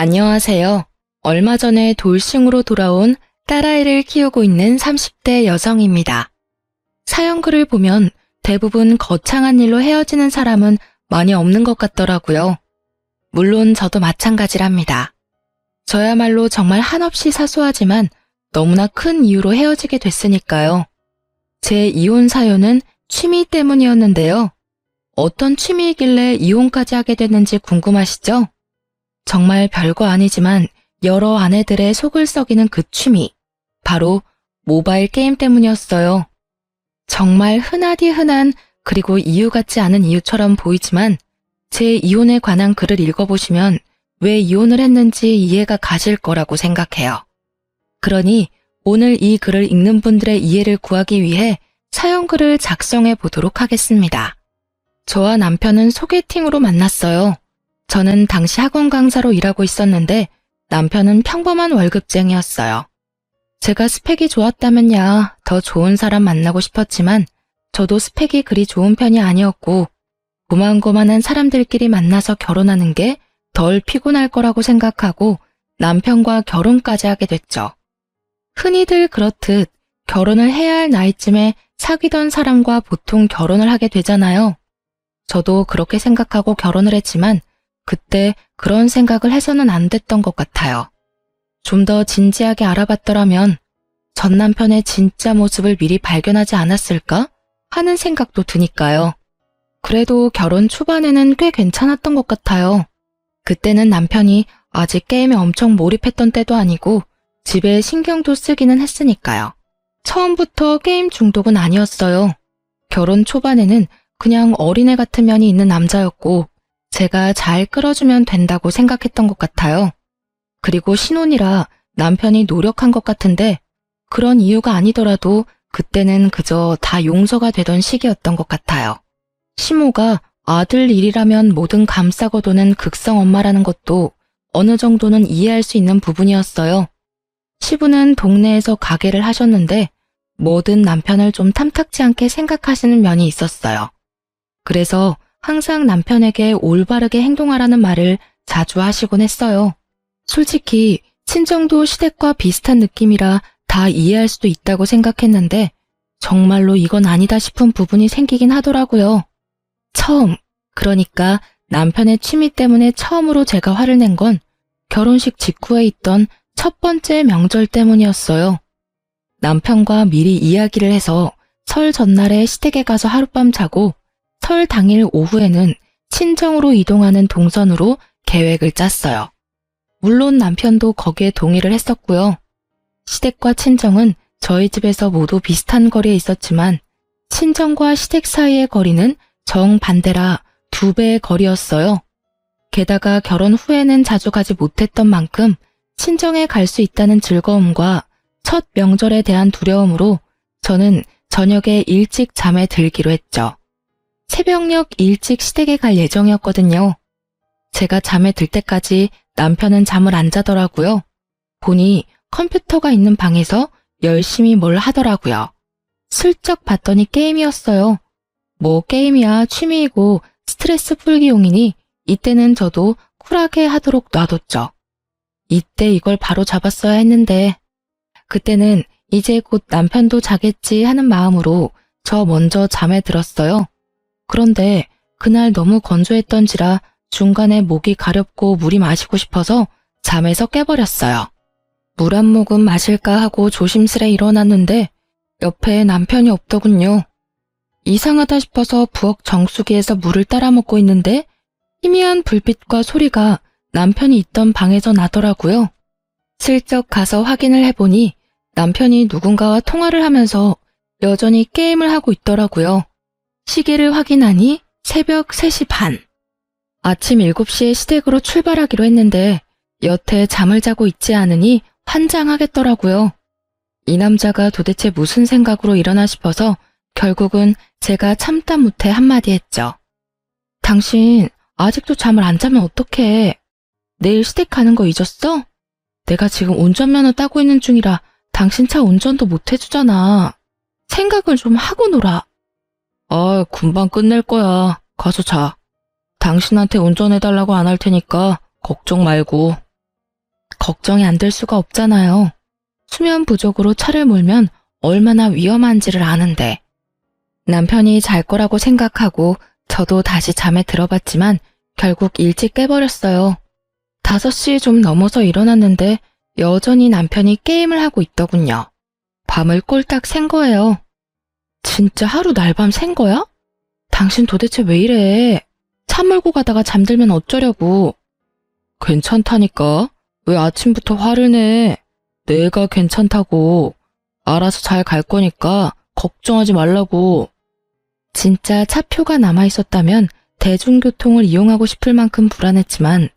안녕하세요. 얼마 전에 돌싱으로 돌아온 딸아이를 키우고 있는 30대 여성입니다. 사연글을 보면 대부분 거창한 일로 헤어지는 사람은 많이 없는 것 같더라고요. 물론 저도 마찬가지랍니다. 저야말로 정말 한없이 사소하지만 너무나 큰 이유로 헤어지게 됐으니까요. 제 이혼 사연은 취미 때문이었는데요. 어떤 취미이길래 이혼까지 하게 됐는지 궁금하시죠? 정말 별거 아니지만 여러 아내들의 속을 썩이는 그 취미, 바로 모바일 게임 때문이었어요. 정말 흔하디 흔한 그리고 이유 같지 않은 이유처럼 보이지만 제 이혼에 관한 글을 읽어보시면 왜 이혼을 했는지 이해가 가실 거라고 생각해요. 그러니 오늘 이 글을 읽는 분들의 이해를 구하기 위해 사연글을 작성해 보도록 하겠습니다. 저와 남편은 소개팅으로 만났어요. 저는 당시 학원 강사로 일하고 있었는데 남편은 평범한 월급쟁이였어요. 제가 스펙이 좋았다면야 더 좋은 사람 만나고 싶었지만 저도 스펙이 그리 좋은 편이 아니었고 고만고만한 사람들끼리 만나서 결혼하는 게 덜 피곤할 거라고 생각하고 남편과 결혼까지 하게 됐죠. 흔히들 그렇듯 결혼을 해야 할 나이쯤에 사귀던 사람과 보통 결혼을 하게 되잖아요. 저도 그렇게 생각하고 결혼을 했지만 그때 그런 생각을 해서는 안 됐던 것 같아요. 좀 더 진지하게 알아봤더라면 전 남편의 진짜 모습을 미리 발견하지 않았을까 하는 생각도 드니까요. 그래도 결혼 초반에는 꽤 괜찮았던 것 같아요. 그때는 남편이 아직 게임에 엄청 몰입했던 때도 아니고 집에 신경도 쓰기는 했으니까요. 처음부터 게임 중독은 아니었어요. 결혼 초반에는 그냥 어린애 같은 면이 있는 남자였고 제가 잘 끌어주면 된다고 생각했던 것 같아요. 그리고 신혼이라 남편이 노력한 것 같은데 그런 이유가 아니더라도 그때는 그저 다 용서가 되던 시기였던 것 같아요. 시모가 아들 일이라면 뭐든 감싸고 도는 극성 엄마라는 것도 어느 정도는 이해할 수 있는 부분이었어요. 시부는 동네에서 가게를 하셨는데 뭐든 남편을 좀 탐탁지 않게 생각하시는 면이 있었어요. 그래서 항상 남편에게 올바르게 행동하라는 말을 자주 하시곤 했어요. 솔직히 친정도 시댁과 비슷한 느낌이라 다 이해할 수도 있다고 생각했는데 정말로 이건 아니다 싶은 부분이 생기긴 하더라고요. 처음, 그러니까 남편의 취미 때문에 처음으로 제가 화를 낸 건 결혼식 직후에 있던 첫 번째 명절 때문이었어요. 남편과 미리 이야기를 해서 설 전날에 시댁에 가서 하룻밤 자고 설 당일 오후에는 친정으로 이동하는 동선으로 계획을 짰어요. 물론 남편도 거기에 동의를 했었고요. 시댁과 친정은 저희 집에서 모두 비슷한 거리에 있었지만 친정과 시댁 사이의 거리는 정반대라 2배의 거리였어요. 게다가 결혼 후에는 자주 가지 못했던 만큼 친정에 갈 수 있다는 즐거움과 첫 명절에 대한 두려움으로 저는 저녁에 일찍 잠에 들기로 했죠. 새벽녘 일찍 시댁에 갈 예정이었거든요. 제가 잠에 들 때까지 남편은 잠을 안 자더라고요. 보니 컴퓨터가 있는 방에서 열심히 뭘 하더라고요. 슬쩍 봤더니 게임이었어요. 뭐 게임이야 취미이고 스트레스 풀기용이니 이때는 저도 쿨하게 하도록 놔뒀죠. 이때 이걸 바로 잡았어야 했는데 그때는 이제 곧 남편도 자겠지 하는 마음으로 저 먼저 잠에 들었어요. 그런데 그날 너무 건조했던지라 중간에 목이 가렵고 물이 마시고 싶어서 잠에서 깨버렸어요. 물 한 모금 마실까 하고 조심스레 일어났는데 옆에 남편이 없더군요. 이상하다 싶어서 부엌 정수기에서 물을 따라 먹고 있는데 희미한 불빛과 소리가 남편이 있던 방에서 나더라고요. 슬쩍 가서 확인을 해보니 남편이 누군가와 통화를 하면서 여전히 게임을 하고 있더라고요. 시계를 확인하니 새벽 3시 반. 아침 7시에 시댁으로 출발하기로 했는데 여태 잠을 자고 있지 않으니 환장하겠더라고요. 이 남자가 도대체 무슨 생각으로 일어나 싶어서 결국은 제가 참다 못해 한마디 했죠. 당신 아직도 잠을 안 자면 어떡해. 내일 시댁 가는 거 잊었어? 내가 지금 운전면허 따고 있는 중이라 당신 차 운전도 못 해주잖아. 생각을 좀 하고 놀아. 금방 끝낼 거야. 가서 자. 당신한테 운전해달라고 안 할 테니까 걱정 말고. 걱정이 안 될 수가 없잖아요. 수면 부족으로 차를 몰면 얼마나 위험한지를 아는데. 남편이 잘 거라고 생각하고 저도 다시 잠에 들어봤지만 결국 일찍 깨버렸어요. 5시 좀 넘어서 일어났는데 여전히 남편이 게임을 하고 있더군요. 밤을 꼴딱 샌 거예요. 진짜 하루 날밤 샌 거야? 당신 도대체 왜 이래? 차 몰고 가다가 잠들면 어쩌려고? 괜찮다니까. 왜 아침부터 화를 내? 내가 괜찮다고. 알아서 잘 갈 거니까 걱정하지 말라고. 진짜 차표가 남아있었다면 대중교통을 이용하고 싶을 만큼 불안했지만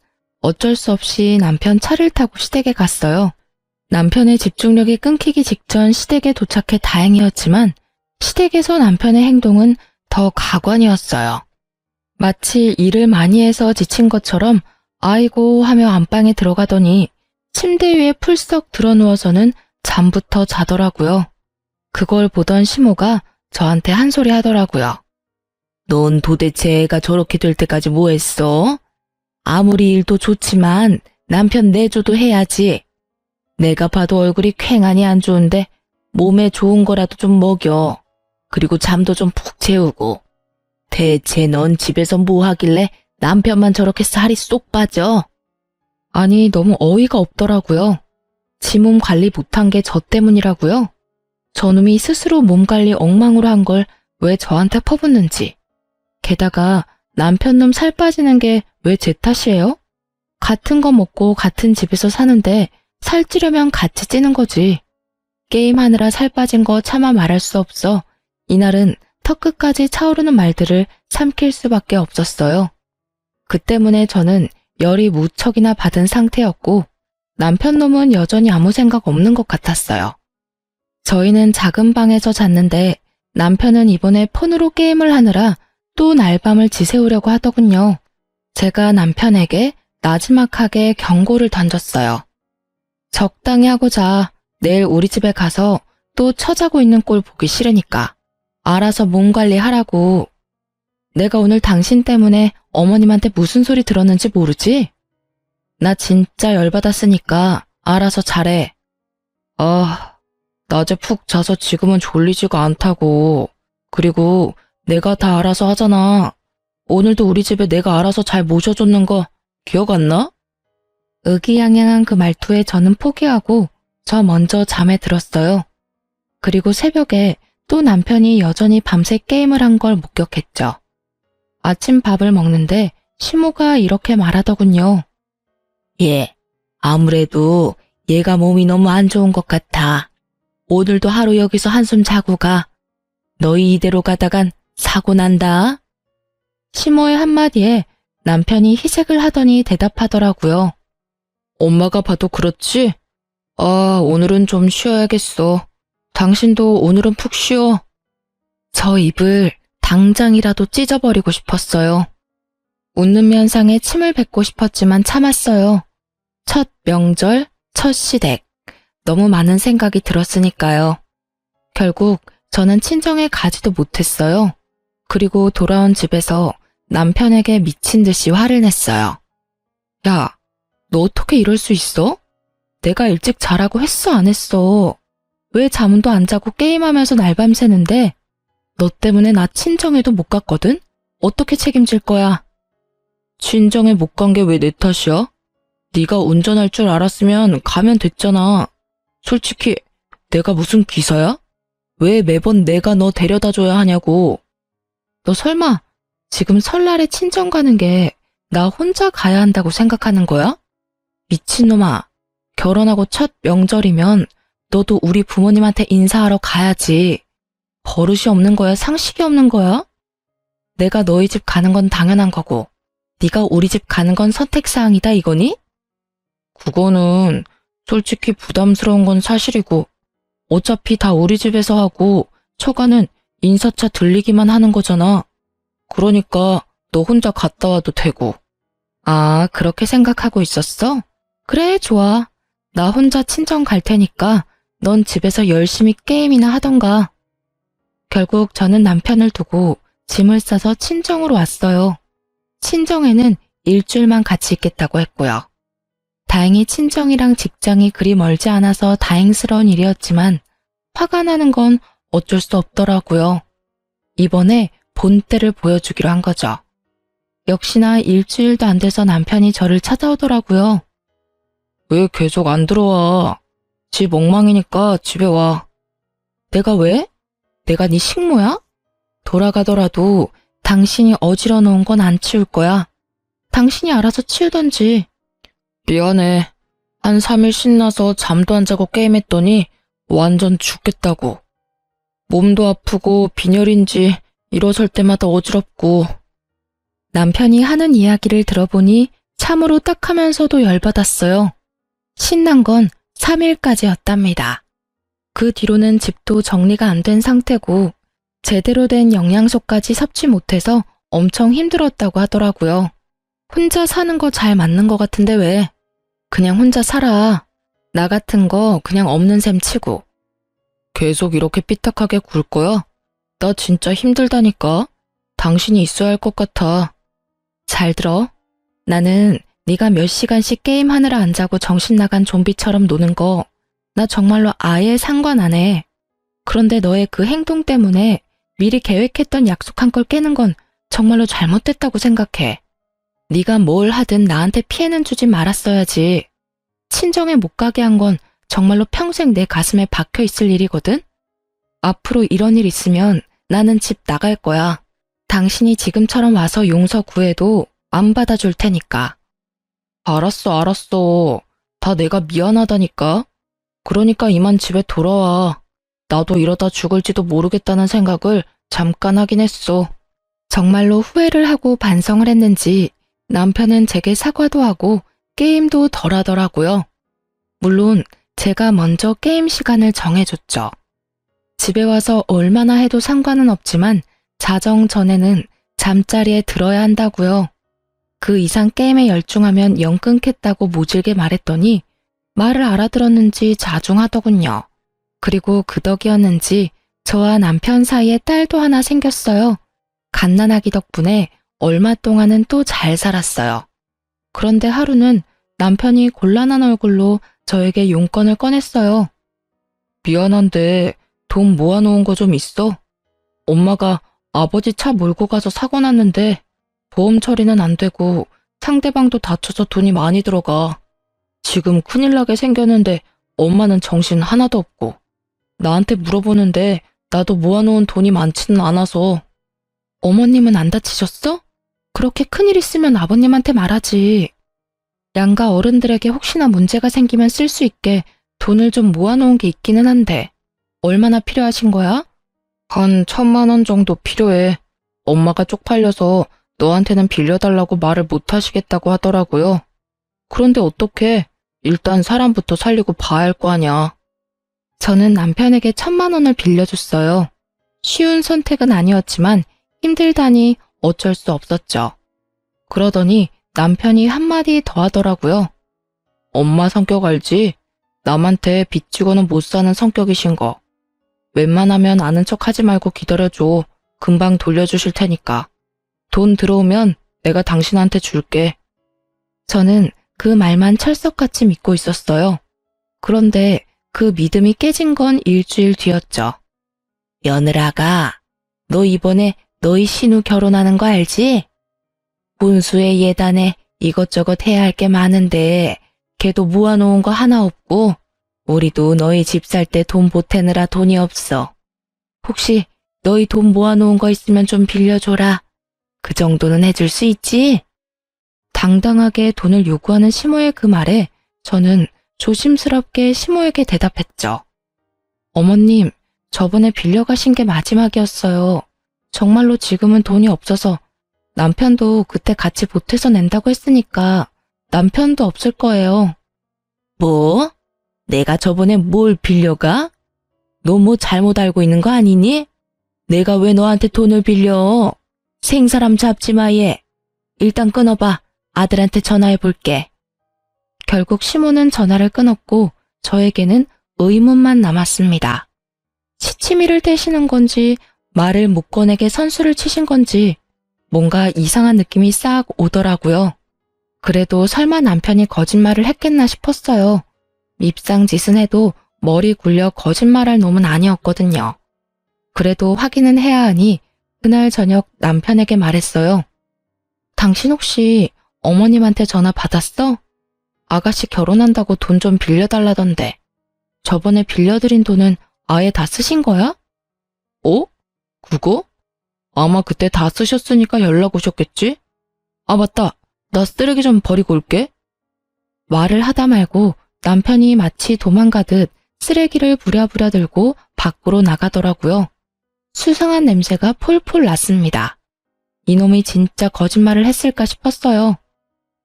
어쩔 수 없이 남편 차를 타고 시댁에 갔어요. 남편의 집중력이 끊기기 직전 시댁에 도착해 다행이었지만 시댁에서 남편의 행동은 더 가관이었어요. 마치 일을 많이 해서 지친 것처럼 아이고 하며 안방에 들어가더니 침대 위에 풀썩 드러누워서는 잠부터 자더라고요. 그걸 보던 시모가 저한테 한 소리 하더라고요. 넌 도대체 애가 저렇게 될 때까지 뭐 했어? 아무리 일도 좋지만 남편 내조도 해야지. 내가 봐도 얼굴이 퀭하니 안 좋은데 몸에 좋은 거라도 좀 먹여. 그리고 잠도 좀 푹 재우고. 대체 넌 집에서 뭐 하길래 남편만 저렇게 살이 쏙 빠져? 아니, 너무 어이가 없더라고요. 지 몸 관리 못한 게 저 때문이라고요? 저놈이 스스로 몸 관리 엉망으로 한 걸 왜 저한테 퍼붓는지. 게다가 남편 놈 살 빠지는 게 왜 제 탓이에요? 같은 거 먹고 같은 집에서 사는데 살찌려면 같이 찌는 거지. 게임하느라 살 빠진 거 차마 말할 수 없어 이날은 턱끝까지 차오르는 말들을 삼킬 수밖에 없었어요. 그 때문에 저는 열이 무척이나 받은 상태였고 남편 놈은 여전히 아무 생각 없는 것 같았어요. 저희는 작은 방에서 잤는데 남편은 이번에 폰으로 게임을 하느라 또 날밤을 지새우려고 하더군요. 제가 남편에게 나지막하게 경고를 던졌어요. 적당히 하고 자. 내일 우리 집에 가서 또 처자고 있는 꼴 보기 싫으니까. 알아서 몸 관리하라고. 내가 오늘 당신 때문에 어머님한테 무슨 소리 들었는지 모르지? 나 진짜 열받았으니까 알아서 잘해. 낮에 푹 자서 지금은 졸리지가 않다고. 그리고 내가 다 알아서 하잖아. 오늘도 우리 집에 내가 알아서 잘 모셔줬는 거 기억 안 나? 의기양양한 그 말투에 저는 포기하고 저 먼저 잠에 들었어요. 그리고 새벽에 또 남편이 여전히 밤새 게임을 한 걸 목격했죠. 아침 밥을 먹는데 시모가 이렇게 말하더군요. 아무래도 얘가 몸이 너무 안 좋은 것 같아. 오늘도 하루 여기서 한숨 자고 가. 너희 이대로 가다간 사고 난다. 시모의 한마디에 남편이 희색을 하더니 대답하더라고요. 엄마가 봐도 그렇지? 오늘은 좀 쉬어야겠어. 당신도 오늘은 푹 쉬어. 저 입을 당장이라도 찢어버리고 싶었어요. 웃는 면상에 침을 뱉고 싶었지만 참았어요. 첫 명절, 첫 시댁. 너무 많은 생각이 들었으니까요. 결국 저는 친정에 가지도 못했어요. 그리고 돌아온 집에서 남편에게 미친 듯이 화를 냈어요. 야, 너 어떻게 이럴 수 있어? 내가 일찍 자라고 했어, 안 했어? 왜 잠도 안 자고 게임하면서 날밤 새는데? 너 때문에 나 친정에도 못 갔거든? 어떻게 책임질 거야? 친정에 못 간 게 왜 내 탓이야? 네가 운전할 줄 알았으면 가면 됐잖아. 솔직히 내가 무슨 기사야? 왜 매번 내가 너 데려다 줘야 하냐고. 너 설마 지금 설날에 친정 가는 게 나 혼자 가야 한다고 생각하는 거야? 미친놈아. 결혼하고 첫 명절이면 너도 우리 부모님한테 인사하러 가야지. 버릇이 없는 거야? 상식이 없는 거야? 내가 너희 집 가는 건 당연한 거고 네가 우리 집 가는 건 선택사항이다 이거니? 그거는 솔직히 부담스러운 건 사실이고 어차피 다 우리 집에서 하고 처가는 인사차 들리기만 하는 거잖아. 그러니까 너 혼자 갔다 와도 되고. 아, 그렇게 생각하고 있었어? 그래, 좋아. 나 혼자 친정 갈 테니까 넌 집에서 열심히 게임이나 하던가. 결국 저는 남편을 두고 짐을 싸서 친정으로 왔어요. 친정에는 일주일만 같이 있겠다고 했고요. 다행히 친정이랑 직장이 그리 멀지 않아서 다행스러운 일이었지만 화가 나는 건 어쩔 수 없더라고요. 이번에 본때를 보여주기로 한 거죠. 역시나 일주일도 안 돼서 남편이 저를 찾아오더라고요. 왜 계속 안 들어와? 집 엉망이니까 집에 와. 내가 왜? 내가 네 식모야? 돌아가더라도 당신이 어지러 놓은 건 안 치울 거야. 당신이 알아서 치우던지. 미안해. 한 3일 신나서 잠도 안 자고 게임했더니 완전 죽겠다고. 몸도 아프고 빈혈인지 일어설 때마다 어지럽고. 남편이 하는 이야기를 들어보니 참으로 딱하면서도 열받았어요. 신난 건 3일까지였답니다. 그 뒤로는 집도 정리가 안 된 상태고 제대로 된 영양소까지 섭취 못해서 엄청 힘들었다고 하더라고요. 혼자 사는 거 잘 맞는 거 같은데 왜? 그냥 혼자 살아. 나 같은 거 그냥 없는 셈 치고. 계속 이렇게 삐딱하게 굴 거야? 나 진짜 힘들다니까. 당신이 있어야 할 것 같아. 잘 들어. 나는 네가 몇 시간씩 게임하느라 안 자고 정신 나간 좀비처럼 노는 거 나 정말로 아예 상관 안 해. 그런데 너의 그 행동 때문에 미리 계획했던 약속한 걸 깨는 건 정말로 잘못됐다고 생각해. 네가 뭘 하든 나한테 피해는 주지 말았어야지. 친정에 못 가게 한 건 정말로 평생 내 가슴에 박혀 있을 일이거든? 앞으로 이런 일 있으면 나는 집 나갈 거야. 당신이 지금처럼 와서 용서 구해도 안 받아줄 테니까. 알았어. 다 내가 미안하다니까. 그러니까 이만 집에 돌아와. 나도 이러다 죽을지도 모르겠다는 생각을 잠깐 하긴 했어. 정말로 후회를 하고 반성을 했는지 남편은 제게 사과도 하고 게임도 덜 하더라고요. 물론 제가 먼저 게임 시간을 정해줬죠. 집에 와서 얼마나 해도 상관은 없지만 자정 전에는 잠자리에 들어야 한다고요. 그 이상 게임에 열중하면 영 끊겠다고 모질게 말했더니 말을 알아들었는지 자중하더군요. 그리고 그 덕이었는지 저와 남편 사이에 딸도 하나 생겼어요. 갓난아기 덕분에 얼마 동안은 또 잘 살았어요. 그런데 하루는 남편이 곤란한 얼굴로 저에게 용건을 꺼냈어요. 미안한데 돈 모아놓은 거 좀 있어? 엄마가 아버지 차 몰고 가서 사고 났는데 보험 처리는 안 되고 상대방도 다쳐서 돈이 많이 들어가. 지금 큰일 나게 생겼는데 엄마는 정신 하나도 없고 나한테 물어보는데 나도 모아놓은 돈이 많지는 않아서. 어머님은 안 다치셨어? 그렇게 큰일 있으면 아버님한테 말하지. 양가 어른들에게 혹시나 문제가 생기면 쓸 수 있게 돈을 좀 모아놓은 게 있기는 한데 얼마나 필요하신 거야? 한 1,000만 원 정도 필요해. 엄마가 쪽팔려서 너한테는 빌려달라고 말을 못 하시겠다고 하더라고요. 그런데 어떡해. 일단 사람부터 살리고 봐야 할 거 아냐. 저는 남편에게 1,000만 원을 빌려줬어요. 쉬운 선택은 아니었지만 힘들다니 어쩔 수 없었죠. 그러더니 남편이 한마디 더 하더라고요. 엄마 성격 알지? 남한테 빚지고는 못 사는 성격이신 거. 웬만하면 아는 척 하지 말고 기다려줘. 금방 돌려주실 테니까. 돈 들어오면 내가 당신한테 줄게. 저는 그 말만 철석같이 믿고 있었어요. 그런데 그 믿음이 깨진 건 일주일 뒤였죠. 며느라가, 너 이번에 너희 신우 결혼하는 거 알지? 혼수의 예단에 이것저것 해야 할 게 많은데 걔도 모아놓은 거 하나 없고 우리도 너희 집 살 때 돈 보태느라 돈이 없어. 혹시 너희 돈 모아놓은 거 있으면 좀 빌려줘라. 그 정도는 해줄 수 있지? 당당하게 돈을 요구하는 시모의 그 말에 저는 조심스럽게 시모에게 대답했죠. 어머님, 저번에 빌려가신 게 마지막이었어요. 정말로 지금은 돈이 없어서 남편도 그때 같이 보태서 낸다고 했으니까 남편도 없을 거예요. 뭐? 내가 저번에 뭘 빌려가? 너 뭐 잘못 알고 있는 거 아니니? 내가 왜 너한테 돈을 빌려? 생사람 잡지 마 얘. 일단 끊어봐. 아들한테 전화해 볼게. 결국 시모는 전화를 끊었고 저에게는 의문만 남았습니다. 시치미를 떼시는 건지 말을 못 꺼내게 선수를 치신 건지 뭔가 이상한 느낌이 싹 오더라고요. 그래도 설마 남편이 거짓말을 했겠나 싶었어요. 밉상짓은 해도 머리 굴려 거짓말할 놈은 아니었거든요. 그래도 확인은 해야 하니 그날 저녁 남편에게 말했어요. 당신 혹시 어머님한테 전화 받았어? 아가씨 결혼한다고 돈 좀 빌려달라던데. 저번에 빌려드린 돈은 아예 다 쓰신 거야? 어? 그거? 아마 그때 다 쓰셨으니까 연락 오셨겠지? 아, 맞다. 나 쓰레기 좀 버리고 올게. 말을 하다 말고 남편이 마치 도망가듯 쓰레기를 부랴부랴 들고 밖으로 나가더라고요. 수상한 냄새가 폴폴 났습니다. 이놈이 진짜 거짓말을 했을까 싶었어요.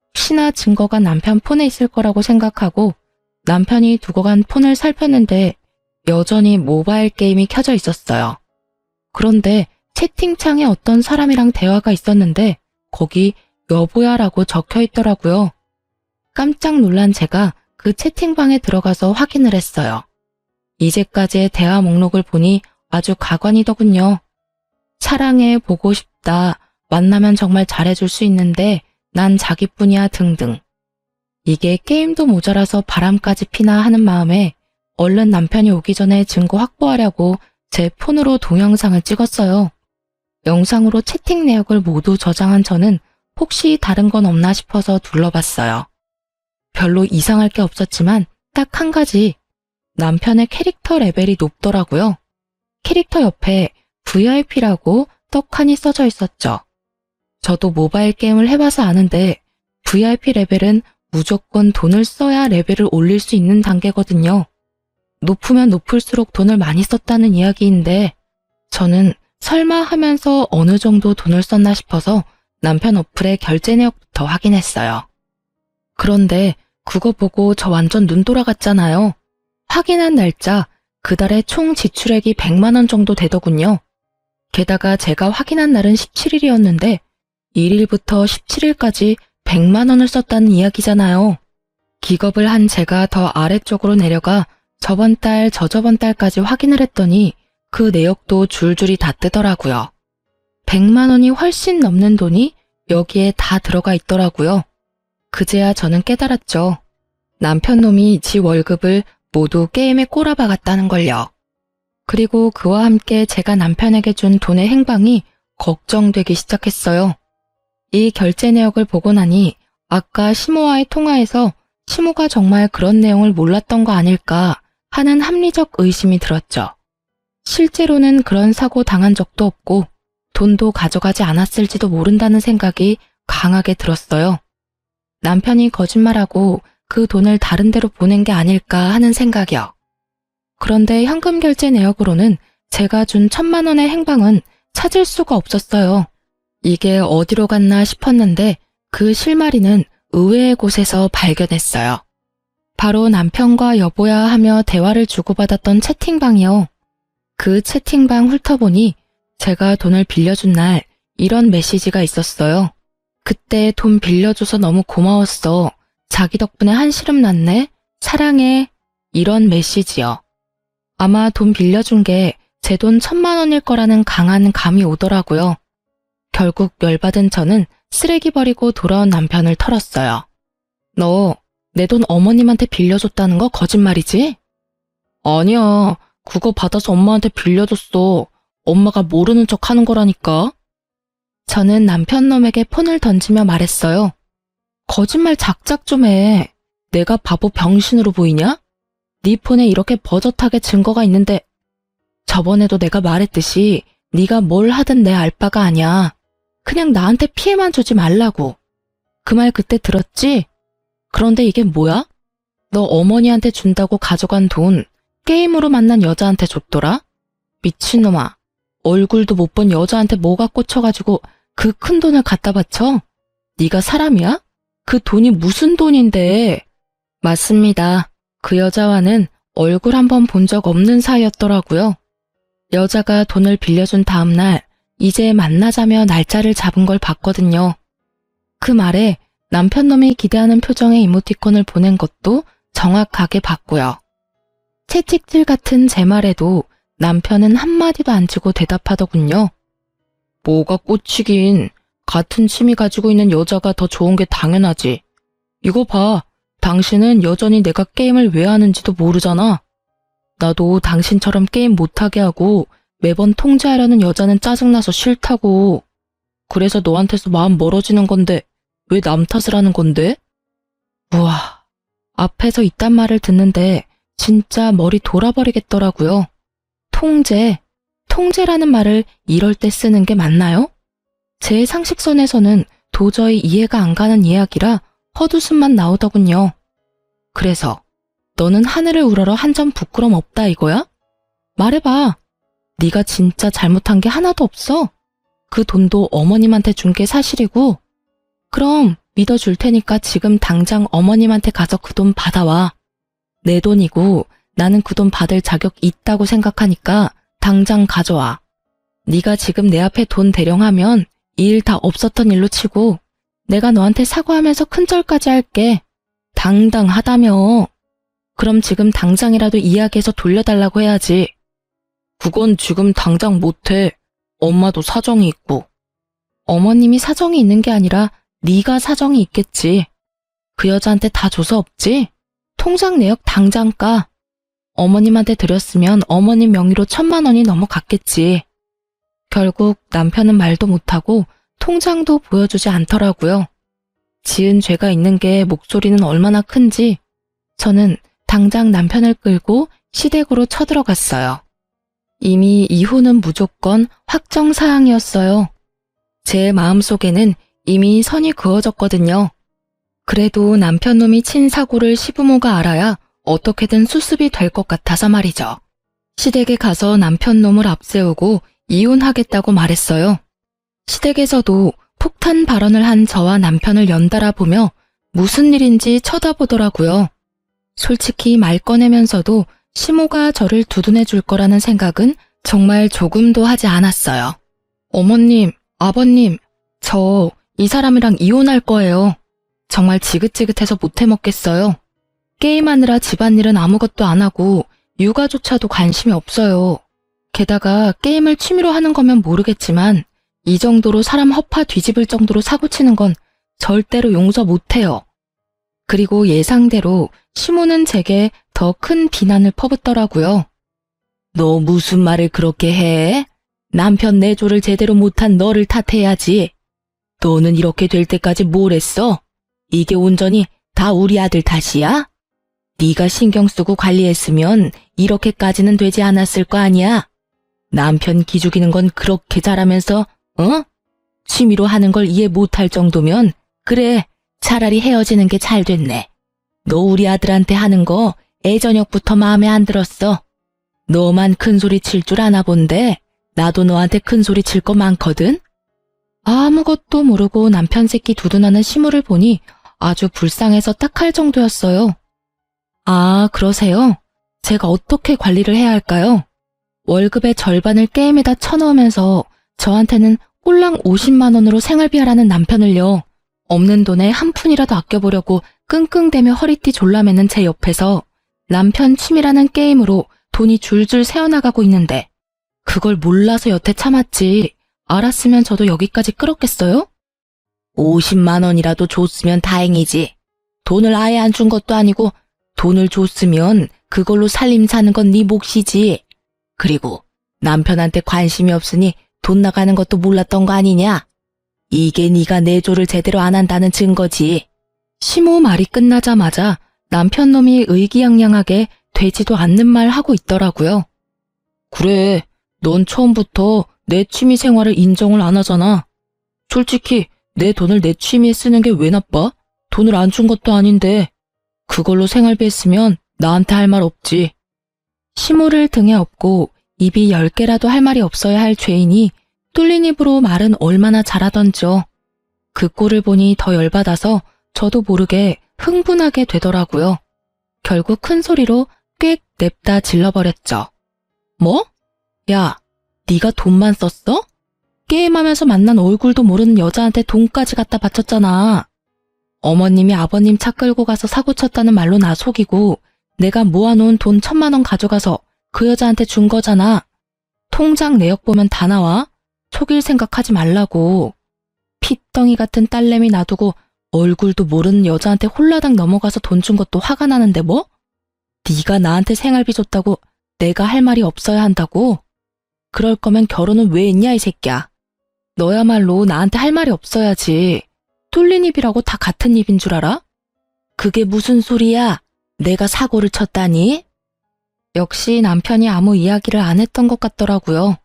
혹시나 증거가 남편 폰에 있을 거라고 생각하고 남편이 두고 간 폰을 살폈는데 여전히 모바일 게임이 켜져 있었어요. 그런데 채팅창에 어떤 사람이랑 대화가 있었는데 거기 여보야라고 적혀 있더라고요. 깜짝 놀란 제가 그 채팅방에 들어가서 확인을 했어요. 이제까지의 대화 목록을 보니 아주 가관이더군요. 사랑해, 보고 싶다, 만나면 정말 잘해줄 수 있는데 난 자기뿐이야 등등. 이게 게임도 모자라서 바람까지 피나 하는 마음에 얼른 남편이 오기 전에 증거 확보하려고 제 폰으로 동영상을 찍었어요. 영상으로 채팅 내역을 모두 저장한 저는 혹시 다른 건 없나 싶어서 둘러봤어요. 별로 이상할 게 없었지만 딱 한 가지, 남편의 캐릭터 레벨이 높더라고요. 캐릭터 옆에 VIP라고 떡하니 써져 있었죠. 저도 모바일 게임을 해봐서 아는데 VIP 레벨은 무조건 돈을 써야 레벨을 올릴 수 있는 단계거든요. 높으면 높을수록 돈을 많이 썼다는 이야기인데 저는 설마 하면서 어느 정도 돈을 썼나 싶어서 남편 어플의 결제 내역부터 확인했어요. 그런데 그거 보고 저 완전 눈 돌아갔잖아요. 확인한 날짜, 그달의 총 지출액이 100만 원 정도 되더군요. 게다가 제가 확인한 날은 17일이었는데 1일부터 17일까지 100만 원을 썼다는 이야기잖아요. 기겁을 한 제가 더 아래쪽으로 내려가 저번 달, 저저번 달까지 확인을 했더니 그 내역도 줄줄이 다 뜨더라고요. 100만 원이 훨씬 넘는 돈이 여기에 다 들어가 있더라고요. 그제야 저는 깨달았죠. 남편 놈이 지 월급을 모두 게임에 꼬라박았다는 걸요. 그리고 그와 함께 제가 남편에게 준 돈의 행방이 걱정되기 시작했어요. 이 결제 내역을 보고 나니 아까 시모와의 통화에서 시모가 정말 그런 내용을 몰랐던 거 아닐까 하는 합리적 의심이 들었죠. 실제로는 그런 사고 당한 적도 없고 돈도 가져가지 않았을지도 모른다는 생각이 강하게 들었어요. 남편이 거짓말하고 그 돈을 다른 데로 보낸 게 아닐까 하는 생각이요. 그런데 현금 결제 내역으로는 제가 준 1,000만 원의 행방은 찾을 수가 없었어요. 이게 어디로 갔나 싶었는데 그 실마리는 의외의 곳에서 발견했어요. 바로 남편과 여보야 하며 대화를 주고받았던 채팅방이요. 그 채팅방 훑어보니 제가 돈을 빌려준 날 이런 메시지가 있었어요. 그때 돈 빌려줘서 너무 고마웠어. 자기 덕분에 한시름 났네. 사랑해. 이런 메시지요. 아마 돈 빌려준 게 제 돈 1,000만 원일 거라는 강한 감이 오더라고요. 결국 열받은 저는 쓰레기 버리고 돌아온 남편을 털었어요. 너 내 돈 어머님한테 빌려줬다는 거 거짓말이지? 아니야. 그거 받아서 엄마한테 빌려줬어. 엄마가 모르는 척 하는 거라니까. 저는 남편 놈에게 폰을 던지며 말했어요. 거짓말 작작 좀 해. 내가 바보 병신으로 보이냐? 네 폰에 이렇게 버젓하게 증거가 있는데 저번에도 내가 말했듯이 네가 뭘 하든 내 알 바가 아니야. 그냥 나한테 피해만 주지 말라고. 그 말 그때 들었지? 그런데 이게 뭐야? 너 어머니한테 준다고 가져간 돈 게임으로 만난 여자한테 줬더라? 미친놈아. 얼굴도 못 본 여자한테 뭐가 꽂혀가지고 그 큰 돈을 갖다 바쳐? 네가 사람이야? 그 돈이 무슨 돈인데? 맞습니다. 그 여자와는 얼굴 한번 본 적 없는 사이였더라고요. 여자가 돈을 빌려준 다음 날 이제 만나자며 날짜를 잡은 걸 봤거든요. 그 말에 남편 놈이 기대하는 표정의 이모티콘을 보낸 것도 정확하게 봤고요. 채찍질 같은 제 말에도 남편은 한마디도 안 치고 대답하더군요. 뭐가 꽂히긴. 같은 취미 가지고 있는 여자가 더 좋은 게 당연하지. 이거 봐. 당신은 여전히 내가 게임을 왜 하는지도 모르잖아. 나도 당신처럼 게임 못하게 하고 매번 통제하려는 여자는 짜증나서 싫다고. 그래서 너한테서 마음 멀어지는 건데 왜 남 탓을 하는 건데? 우와, 앞에서 이딴 말을 듣는데 진짜 머리 돌아버리겠더라고요. 통제라는 말을 이럴 때 쓰는 게 맞나요? 제 상식선에서는 도저히 이해가 안 가는 이야기라 헛웃음만 나오더군요. 그래서 너는 하늘을 우러러 한 점 부끄럼 없다 이거야? 말해봐. 네가 진짜 잘못한 게 하나도 없어? 그 돈도 어머님한테 준 게 사실이고? 그럼 믿어줄 테니까 지금 당장 어머님한테 가서 그 돈 받아와. 내 돈이고 나는 그 돈 받을 자격 있다고 생각하니까 당장 가져와. 네가 지금 내 앞에 돈 대령하면 이 일 다 없었던 일로 치고 내가 너한테 사과하면서 큰절까지 할게. 당당하다며. 그럼 지금 당장이라도 이야기해서 돌려달라고 해야지. 그건 지금 당장 못해. 엄마도 사정이 있고. 어머님이 사정이 있는 게 아니라 네가 사정이 있겠지. 그 여자한테 다 줘서 없지? 통장 내역 당장 까. 어머님한테 드렸으면 어머님 명의로 1,000만 원이 넘어갔겠지. 결국 남편은 말도 못하고 통장도 보여주지 않더라고요. 지은 죄가 있는 게 목소리는 얼마나 큰지 저는 당장 남편을 끌고 시댁으로 쳐들어갔어요. 이미 이혼은 무조건 확정사항이었어요. 제 마음속에는 이미 선이 그어졌거든요. 그래도 남편놈이 친 사고를 시부모가 알아야 어떻게든 수습이 될 것 같아서 말이죠. 시댁에 가서 남편놈을 앞세우고 이혼하겠다고 말했어요. 시댁에서도 폭탄 발언을 한 저와 남편을 연달아 보며 무슨 일인지 쳐다보더라고요. 솔직히 말 꺼내면서도 시모가 저를 두둔해 줄 거라는 생각은 정말 조금도 하지 않았어요. 어머님, 아버님, 저 이 사람이랑 이혼할 거예요. 정말 지긋지긋해서 못 해먹겠어요. 게임하느라 집안일은 아무것도 안 하고 육아조차도 관심이 없어요. 게다가 게임을 취미로 하는 거면 모르겠지만 이 정도로 사람 허파 뒤집을 정도로 사고치는 건 절대로 용서 못해요. 그리고 예상대로 시모는 제게 더 큰 비난을 퍼붓더라고요. 너 무슨 말을 그렇게 해? 남편 내조를 제대로 못한 너를 탓해야지. 너는 이렇게 될 때까지 뭘 했어? 이게 온전히 다 우리 아들 탓이야? 네가 신경 쓰고 관리했으면 이렇게까지는 되지 않았을 거 아니야? 남편 기죽이는 건 그렇게 잘하면서 취미로 하는 걸 이해 못할 정도면 그래, 차라리 헤어지는 게 잘 됐네. 너 우리 아들한테 하는 거 애저녁부터 마음에 안 들었어. 너만 큰소리 칠 줄 아나 본데 나도 너한테 큰소리 칠 거 많거든? 아무것도 모르고 남편 새끼 두둔하는 시무를 보니 아주 불쌍해서 딱할 정도였어요. 아, 그러세요? 제가 어떻게 관리를 해야 할까요? 월급의 절반을 게임에다 쳐넣으면서 저한테는 꼴랑 50만 원으로 생활비 하라는 남편을요. 없는 돈에 한 푼이라도 아껴보려고 끙끙대며 허리띠 졸라매는 제 옆에서 남편 취미라는 게임으로 돈이 줄줄 새어나가고 있는데 그걸 몰라서 여태 참았지. 알았으면 저도 여기까지 끌었겠어요? 50만 원이라도 줬으면 다행이지. 돈을 아예 안 준 것도 아니고 돈을 줬으면 그걸로 살림 사는 건 네 몫이지. 그리고 남편한테 관심이 없으니 돈 나가는 것도 몰랐던 거 아니냐? 이게 네가 내조를 제대로 안 한다는 증거지. 시모 말이 끝나자마자 남편놈이 의기양양하게 되지도 않는 말 하고 있더라고요. 그래, 넌 처음부터 내 취미 생활을 인정을 안 하잖아. 솔직히 내 돈을 내 취미에 쓰는 게 왜 나빠? 돈을 안 준 것도 아닌데. 그걸로 생활비 했으면 나한테 할 말 없지. 시모를 등에 업고 입이 10개라도 할 말이 없어야 할 죄인이 뚫린 입으로 말은 얼마나 잘하던지요. 그 꼴을 보니 더 열받아서 저도 모르게 흥분하게 되더라고요. 결국 큰 소리로 꽥 냅다 질러버렸죠. 뭐? 야, 네가 돈만 썼어? 게임하면서 만난 얼굴도 모르는 여자한테 돈까지 갖다 바쳤잖아. 어머님이 아버님 차 끌고 가서 사고 쳤다는 말로 나 속이고 내가 모아놓은 돈 1,000만 원 가져가서 그 여자한테 준 거잖아. 통장 내역 보면 다 나와. 속일 생각하지 말라고. 핏덩이 같은 딸내미 놔두고 얼굴도 모르는 여자한테 홀라당 넘어가서 돈 준 것도 화가 나는데 뭐? 네가 나한테 생활비 줬다고 내가 할 말이 없어야 한다고? 그럴 거면 결혼은 왜 했냐 이 새끼야. 너야말로 나한테 할 말이 없어야지. 뚫린 입이라고 다 같은 입인 줄 알아? 그게 무슨 소리야? 내가 사고를 쳤다니? 역시 남편이 아무 이야기를 안 했던 것 같더라고요.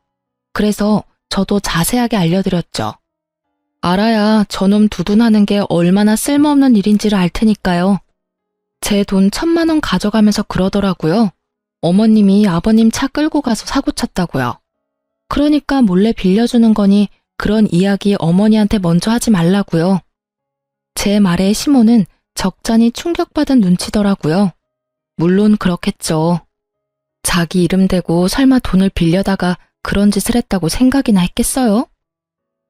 그래서 저도 자세하게 알려드렸죠. 알아야 저놈 두둔하는 게 얼마나 쓸모없는 일인지를 알 테니까요. 제 돈 1,000만 원 가져가면서 그러더라고요. 어머님이 아버님 차 끌고 가서 사고 쳤다고요. 그러니까 몰래 빌려주는 거니 그런 이야기 어머니한테 먼저 하지 말라고요. 제 말에 시모는 적잖이 충격받은 눈치더라고요. 물론 그렇겠죠. 자기 이름 대고 설마 돈을 빌려다가 그런 짓을 했다고 생각이나 했겠어요?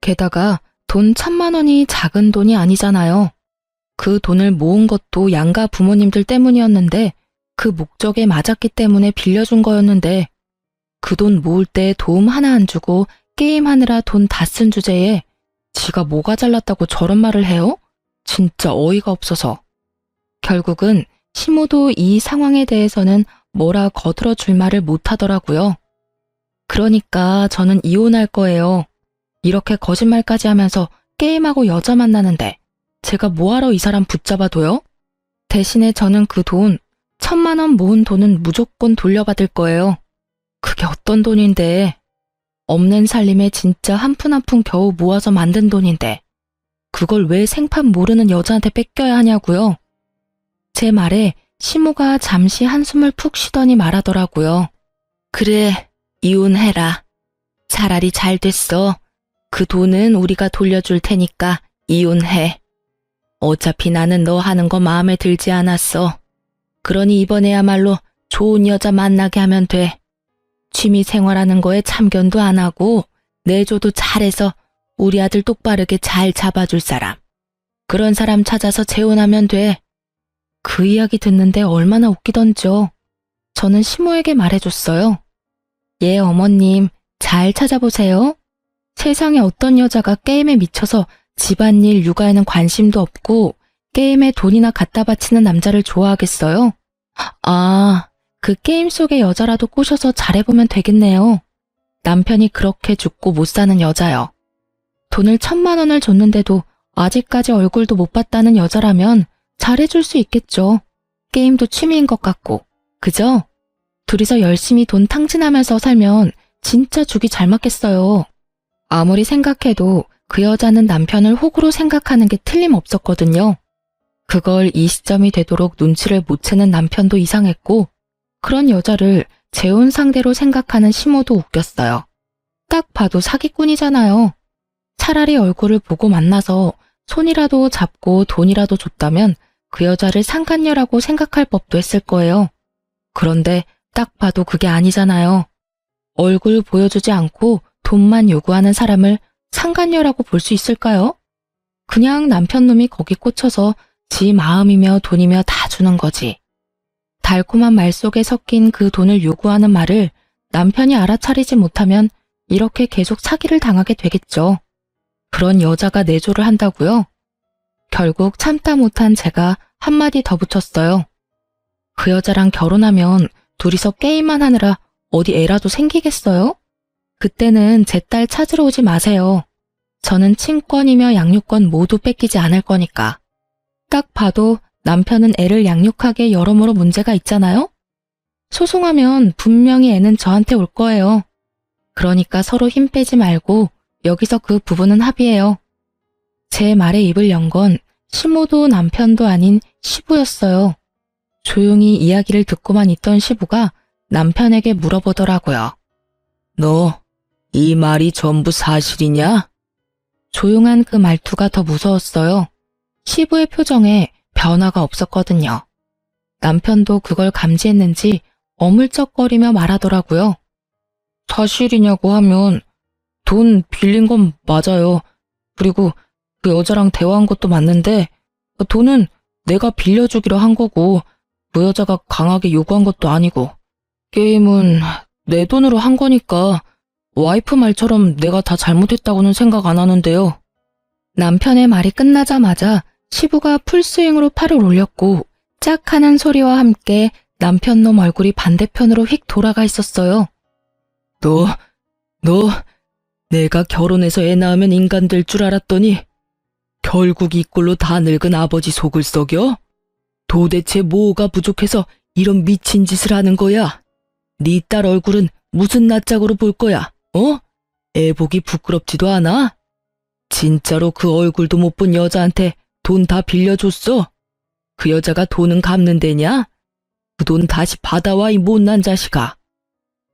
게다가 돈 1,000만 원이 작은 돈이 아니잖아요. 그 돈을 모은 것도 양가 부모님들 때문이었는데 그 목적에 맞았기 때문에 빌려준 거였는데 그 돈 모을 때 도움 하나 안 주고 게임하느라 돈 다 쓴 주제에 지가 뭐가 잘났다고 저런 말을 해요? 진짜 어이가 없어서. 결국은 시모도 이 상황에 대해서는 뭐라 거들어 줄 말을 못 하더라고요. 그러니까 저는 이혼할 거예요. 이렇게 거짓말까지 하면서 게임하고 여자 만나는데 제가 뭐하러 이 사람 붙잡아둬요? 대신에 저는 그 돈, 1,000만 원 모은 돈은 무조건 돌려받을 거예요. 그게 어떤 돈인데? 없는 살림에 진짜 한 푼 한 푼 겨우 모아서 만든 돈인데 그걸 왜 생판 모르는 여자한테 뺏겨야 하냐고요? 제 말에 시모가 잠시 한숨을 푹 쉬더니 말하더라고요. 그래, 이혼해라. 차라리 잘 됐어. 그 돈은 우리가 돌려줄 테니까 이혼해. 어차피 나는 너 하는 거 마음에 들지 않았어. 그러니 이번에야말로 좋은 여자 만나게 하면 돼. 취미 생활하는 거에 참견도 안 하고 내조도 잘해서 우리 아들 똑바르게 잘 잡아줄 사람. 그런 사람 찾아서 재혼하면 돼. 그 이야기 듣는데 얼마나 웃기던지요. 저는 시모에게 말해줬어요. 예, 어머님, 잘 찾아보세요. 세상에 어떤 여자가 게임에 미쳐서 집안일, 육아에는 관심도 없고 게임에 돈이나 갖다 바치는 남자를 좋아하겠어요? 아, 그 게임 속의 여자라도 꼬셔서 잘해보면 되겠네요. 남편이 그렇게 죽고 못 사는 여자요. 돈을 1,000만 원을 줬는데도 아직까지 얼굴도 못 봤다는 여자라면 잘해줄 수 있겠죠. 게임도 취미인 것 같고, 그죠? 둘이서 열심히 돈 탕진하면서 살면 진짜 죽이 잘 맞겠어요. 아무리 생각해도 그 여자는 남편을 호구로 생각하는 게 틀림없었거든요. 그걸 이 시점이 되도록 눈치를 못 채는 남편도 이상했고 그런 여자를 재혼 상대로 생각하는 시모도 웃겼어요. 딱 봐도 사기꾼이잖아요. 차라리 얼굴을 보고 만나서 손이라도 잡고 돈이라도 줬다면 그 여자를 상간녀라고 생각할 법도 했을 거예요. 그런데 딱 봐도 그게 아니잖아요. 얼굴 보여주지 않고 돈만 요구하는 사람을 상간녀라고 볼 수 있을까요? 그냥 남편 놈이 거기 꽂혀서 지 마음이며 돈이며 다 주는 거지. 달콤한 말 속에 섞인 그 돈을 요구하는 말을 남편이 알아차리지 못하면 이렇게 계속 사기를 당하게 되겠죠. 그런 여자가 내조를 한다고요? 결국 참다 못한 제가 한마디 더 붙였어요. 그 여자랑 결혼하면 둘이서 게임만 하느라 어디 애라도 생기겠어요? 그때는 제 딸 찾으러 오지 마세요. 저는 친권이며 양육권 모두 뺏기지 않을 거니까. 딱 봐도 남편은 애를 양육하기에 여러모로 문제가 있잖아요? 소송하면 분명히 애는 저한테 올 거예요. 그러니까 서로 힘 빼지 말고 여기서 그 부분은 합의해요. 제 말에 입을 연 건 시모도 남편도 아닌 시부였어요. 조용히 이야기를 듣고만 있던 시부가 남편에게 물어보더라고요. 너, 이 말이 전부 사실이냐? 조용한 그 말투가 더 무서웠어요. 시부의 표정에 변화가 없었거든요. 남편도 그걸 감지했는지 어물쩍거리며 말하더라고요. 사실이냐고 하면 돈 빌린 건 맞아요. 그리고 그 여자랑 대화한 것도 맞는데 돈은 내가 빌려주기로 한 거고 그 여자가 강하게 요구한 것도 아니고 게임은 내 돈으로 한 거니까 와이프 말처럼 내가 다 잘못했다고는 생각 안 하는데요. 남편의 말이 끝나자마자 시부가 풀스윙으로 팔을 올렸고 짝 하는 소리와 함께 남편 놈 얼굴이 반대편으로 휙 돌아가 있었어요. 너, 내가 결혼해서 애 낳으면 인간 될 줄 알았더니 결국 이 꼴로 다 늙은 아버지 속을 썩여? 도대체 뭐가 부족해서 이런 미친 짓을 하는 거야? 네 딸 얼굴은 무슨 낯짝으로 볼 거야? 어? 애 보기 부끄럽지도 않아? 진짜로 그 얼굴도 못 본 여자한테 돈 다 빌려줬어? 그 여자가 돈은 갚는 데냐? 그 돈 다시 받아와, 이 못난 자식아.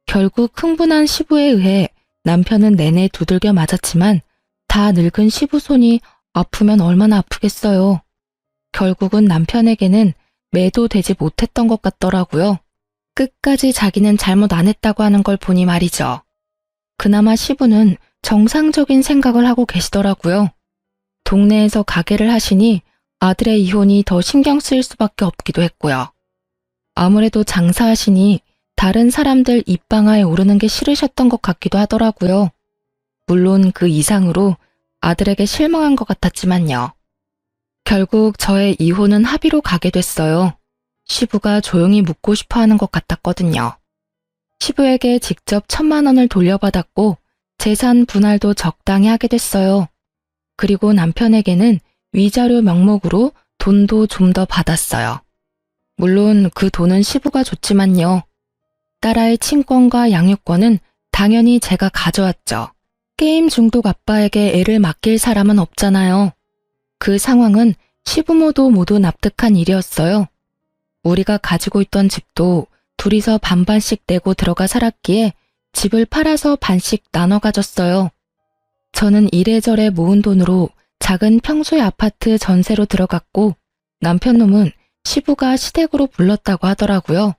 결국 흥분한 시부에 의해 남편은 내내 두들겨 맞았지만 다 늙은 시부 손이 아프면 얼마나 아프겠어요. 결국은 남편에게는 매도 되지 못했던 것 같더라고요. 끝까지 자기는 잘못 안 했다고 하는 걸 보니 말이죠. 그나마 시부는 정상적인 생각을 하고 계시더라고요. 동네에서 가게를 하시니 아들의 이혼이 더 신경 쓰일 수밖에 없기도 했고요. 아무래도 장사하시니 다른 사람들 입방아에 오르는 게 싫으셨던 것 같기도 하더라고요. 물론 그 이상으로 아들에게 실망한 것 같았지만요. 결국 저의 이혼은 합의로 가게 됐어요. 시부가 조용히 묻고 싶어 하는 것 같았거든요. 시부에게 직접 1,000만 원을 돌려받았고 재산 분할도 적당히 하게 됐어요. 그리고 남편에게는 위자료 명목으로 돈도 좀 더 받았어요. 물론 그 돈은 시부가 줬지만요. 딸아이 친권과 양육권은 당연히 제가 가져왔죠. 게임 중독 아빠에게 애를 맡길 사람은 없잖아요. 그 상황은 시부모도 모두 납득한 일이었어요. 우리가 가지고 있던 집도 둘이서 반반씩 내고 들어가 살았기에 집을 팔아서 반씩 나눠 가졌어요. 저는 이래저래 모은 돈으로 작은 평소의 아파트 전세로 들어갔고 남편 놈은 시부가 시댁으로 불렀다고 하더라고요.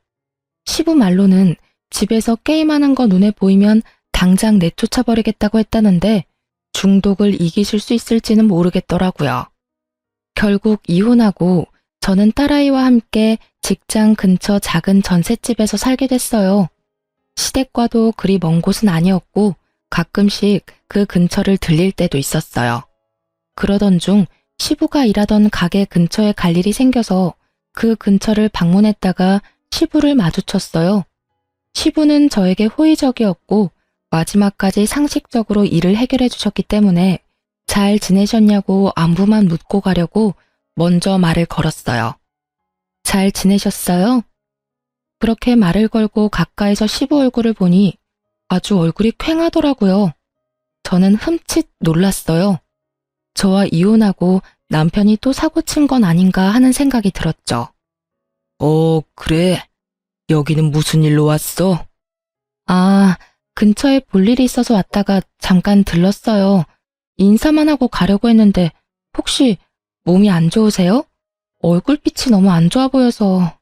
시부 말로는 집에서 게임하는 거 눈에 보이면 당장 내쫓아버리겠다고 했다는데 중독을 이기실 수 있을지는 모르겠더라고요. 결국 이혼하고 저는 딸아이와 함께 직장 근처 작은 전셋집에서 살게 됐어요. 시댁과도 그리 먼 곳은 아니었고 가끔씩 그 근처를 들릴 때도 있었어요. 그러던 중 시부가 일하던 가게 근처에 갈 일이 생겨서 그 근처를 방문했다가 시부를 마주쳤어요. 시부는 저에게 호의적이었고 마지막까지 상식적으로 일을 해결해 주셨기 때문에 잘 지내셨냐고 안부만 묻고 가려고 먼저 말을 걸었어요. 잘 지내셨어요? 그렇게 말을 걸고 가까이서 시부 얼굴을 보니 아주 얼굴이 퀭하더라고요. 저는 흠칫 놀랐어요. 저와 이혼하고 남편이 또 사고친 건 아닌가 하는 생각이 들었죠. 그래. 여기는 무슨 일로 왔어? 아, 근처에 볼 일이 있어서 왔다가 잠깐 들렀어요. 인사만 하고 가려고 했는데 혹시 몸이 안 좋으세요? 얼굴빛이 너무 안 좋아 보여서.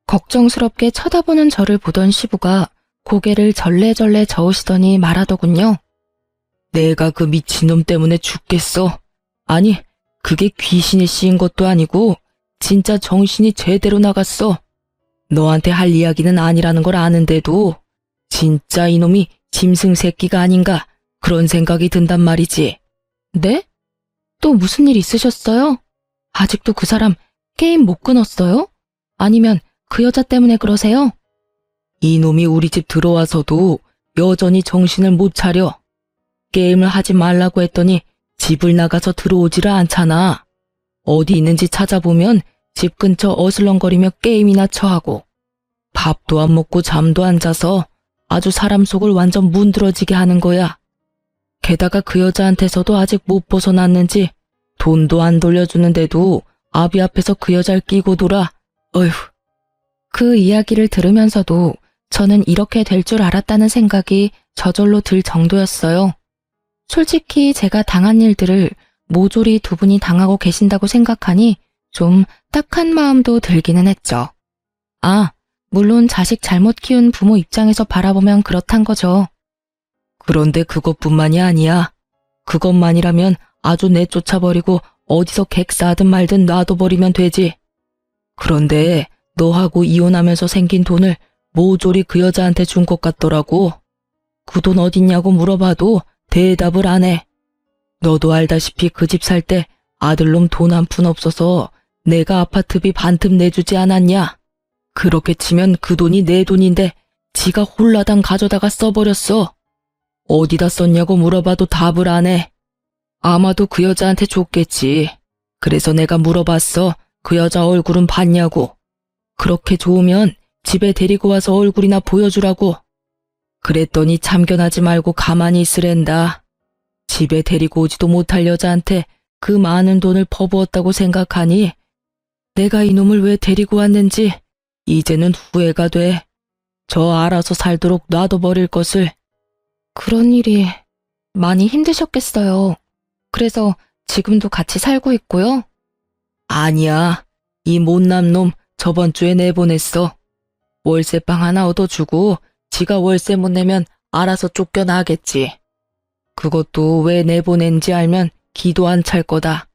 걱정스럽게 쳐다보는 저를 보던 시부가 고개를 절레절레 저으시더니 말하더군요. 내가 그 미친놈 때문에 죽겠어. 아니, 그게 귀신이 씌인 것도 아니고 진짜 정신이 제대로 나갔어. 너한테 할 이야기는 아니라는 걸 아는데도 진짜 이놈이 짐승 새끼가 아닌가 그런 생각이 든단 말이지. 네? 또 무슨 일 있으셨어요? 아직도 그 사람 게임 못 끊었어요? 아니면 그 여자 때문에 그러세요? 이놈이 우리 집 들어와서도 여전히 정신을 못 차려. 게임을 하지 말라고 했더니 집을 나가서 들어오지를 않잖아. 어디 있는지 찾아보면 집 근처 어슬렁거리며 게임이나 쳐하고 밥도 안 먹고 잠도 안 자서 아주 사람 속을 완전 문드러지게 하는 거야. 게다가 그 여자한테서도 아직 못 벗어났는지 돈도 안 돌려주는데도 아비 앞에서 그 여자를 끼고 돌아. 어휴. 그 이야기를 들으면서도 저는 이렇게 될 줄 알았다는 생각이 저절로 들 정도였어요. 솔직히 제가 당한 일들을 모조리 두 분이 당하고 계신다고 생각하니 좀 딱한 마음도 들기는 했죠. 아, 물론 자식 잘못 키운 부모 입장에서 바라보면 그렇단 거죠. 그런데 그것뿐만이 아니야. 그것만이라면 아주 내쫓아버리고 어디서 객사하든 말든 놔둬버리면 되지. 그런데 너하고 이혼하면서 생긴 돈을 모조리 그 여자한테 준 것 같더라고. 그 돈 어딨냐고 물어봐도 대답을 안 해. 너도 알다시피 그 집 살 때 아들놈 돈 한 푼 없어서 내가 아파트비 반틈 내주지 않았냐? 그렇게 치면 그 돈이 내 돈인데 지가 홀라당 가져다가 써버렸어. 어디다 썼냐고 물어봐도 답을 안 해. 아마도 그 여자한테 줬겠지. 그래서 내가 물어봤어. 그 여자 얼굴은 봤냐고. 그렇게 좋으면 집에 데리고 와서 얼굴이나 보여주라고. 그랬더니 참견하지 말고 가만히 있으랜다. 집에 데리고 오지도 못할 여자한테 그 많은 돈을 퍼부었다고 생각하니 내가 이놈을 왜 데리고 왔는지 이제는 후회가 돼. 저 알아서 살도록 놔둬버릴 것을. 그런 일이 많이 힘드셨겠어요. 그래서 지금도 같이 살고 있고요? 아니야. 이 못난 놈 저번 주에 내보냈어. 월세방 하나 얻어주고 지가 월세 못 내면 알아서 쫓겨나겠지. 그것도 왜 내보낸지 알면 기도 안 찰 거다.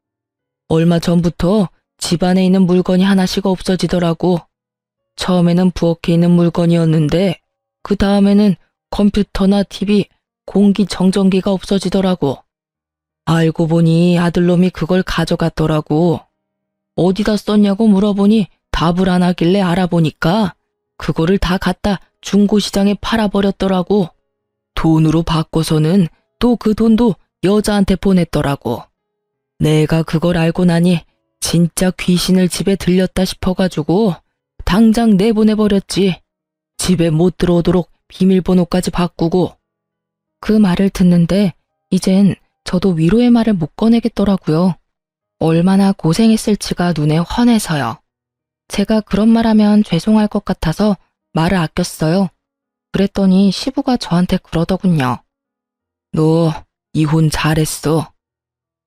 얼마 전부터 집안에 있는 물건이 하나씩 없어지더라고. 처음에는 부엌에 있는 물건이었는데 그 다음에는 컴퓨터나 TV, 공기청정기가 없어지더라고. 알고 보니 아들놈이 그걸 가져갔더라고. 어디다 썼냐고 물어보니 답을 안 하길래 알아보니까 그거를 다 갖다 중고시장에 팔아버렸더라고. 돈으로 바꿔서는 또 그 돈도 여자한테 보냈더라고. 내가 그걸 알고 나니 진짜 귀신을 집에 들렸다 싶어가지고 당장 내보내버렸지. 집에 못 들어오도록 비밀번호까지 바꾸고. 그 말을 듣는데 이젠 저도 위로의 말을 못 꺼내겠더라고요. 얼마나 고생했을지가 눈에 훤해서요. 제가 그런 말하면 죄송할 것 같아서 말을 아꼈어요. 그랬더니 시부가 저한테 그러더군요. 너 이혼 잘했어.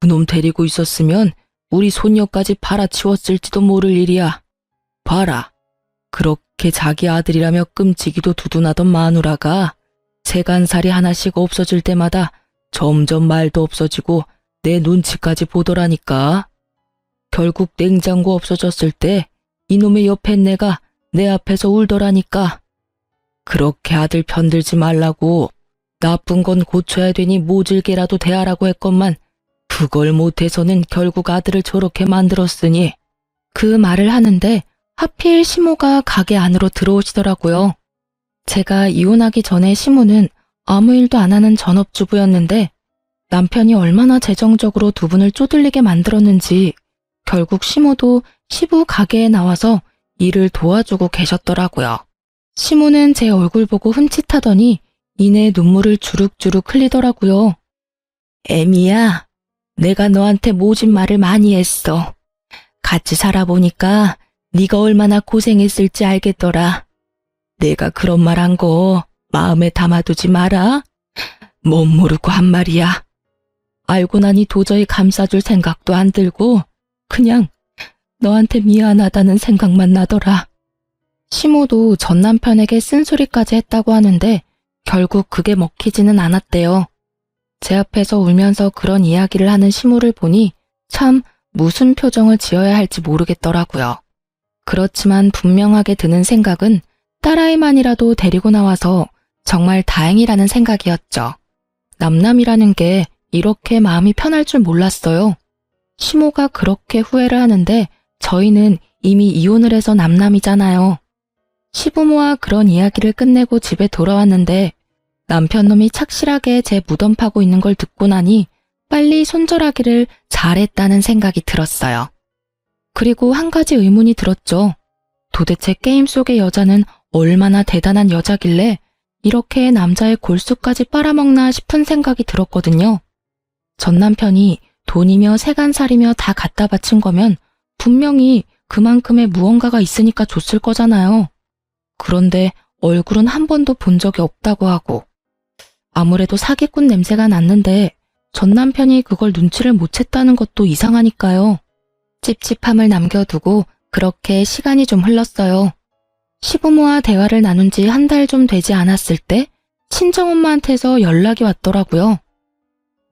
그놈 데리고 있었으면 우리 손녀까지 팔아치웠을지도 모를 일이야. 봐라. 그렇게 자기 아들이라며 끔찍이도 두둔하던 마누라가 세간살이 하나씩 없어질 때마다 점점 말도 없어지고 내 눈치까지 보더라니까. 결국 냉장고 없어졌을 때 이놈의 옆에 내가 내 앞에서 울더라니까. 그렇게 아들 편들지 말라고 나쁜 건 고쳐야 되니 모질게라도 대하라고 했건만 그걸 못해서는 결국 아들을 저렇게 만들었으니. 그 말을 하는데 하필 시모가 가게 안으로 들어오시더라고요. 제가 이혼하기 전에 시모는 아무 일도 안 하는 전업주부였는데 남편이 얼마나 재정적으로 두 분을 쪼들리게 만들었는지 결국 시모도 시부 가게에 나와서 일을 도와주고 계셨더라고요. 시모는 제 얼굴 보고 흠칫하더니 이내 눈물을 주룩주룩 흘리더라고요. 애미야, 내가 너한테 모진 말을 많이 했어. 같이 살아보니까 네가 얼마나 고생했을지 알겠더라. 내가 그런 말 한 거 마음에 담아두지 마라. 못 모르고 한 말이야. 알고 나니 도저히 감싸줄 생각도 안 들고 그냥 너한테 미안하다는 생각만 나더라. 시모도 전 남편에게 쓴소리까지 했다고 하는데 결국 그게 먹히지는 않았대요. 제 앞에서 울면서 그런 이야기를 하는 시모를 보니 참 무슨 표정을 지어야 할지 모르겠더라고요. 그렇지만 분명하게 드는 생각은 딸아이만이라도 데리고 나와서 정말 다행이라는 생각이었죠. 남남이라는 게 이렇게 마음이 편할 줄 몰랐어요. 시모가 그렇게 후회를 하는데 저희는 이미 이혼을 해서 남남이잖아요. 시부모와 그런 이야기를 끝내고 집에 돌아왔는데 남편놈이 착실하게 제 무덤 파고 있는 걸 듣고 나니 빨리 손절하기를 잘했다는 생각이 들었어요. 그리고 한 가지 의문이 들었죠. 도대체 게임 속의 여자는 얼마나 대단한 여자길래 이렇게 남자의 골수까지 빨아먹나 싶은 생각이 들었거든요. 전 남편이 돈이며 세간살이며 다 갖다 바친 거면 분명히 그만큼의 무언가가 있으니까 줬을 거잖아요. 그런데 얼굴은 한 번도 본 적이 없다고 하고 아무래도 사기꾼 냄새가 났는데 전 남편이 그걸 눈치를 못 챘다는 것도 이상하니까요. 찝찝함을 남겨두고 그렇게 시간이 좀 흘렀어요. 시부모와 대화를 나눈 지 한 달 좀 되지 않았을 때 친정엄마한테서 연락이 왔더라고요.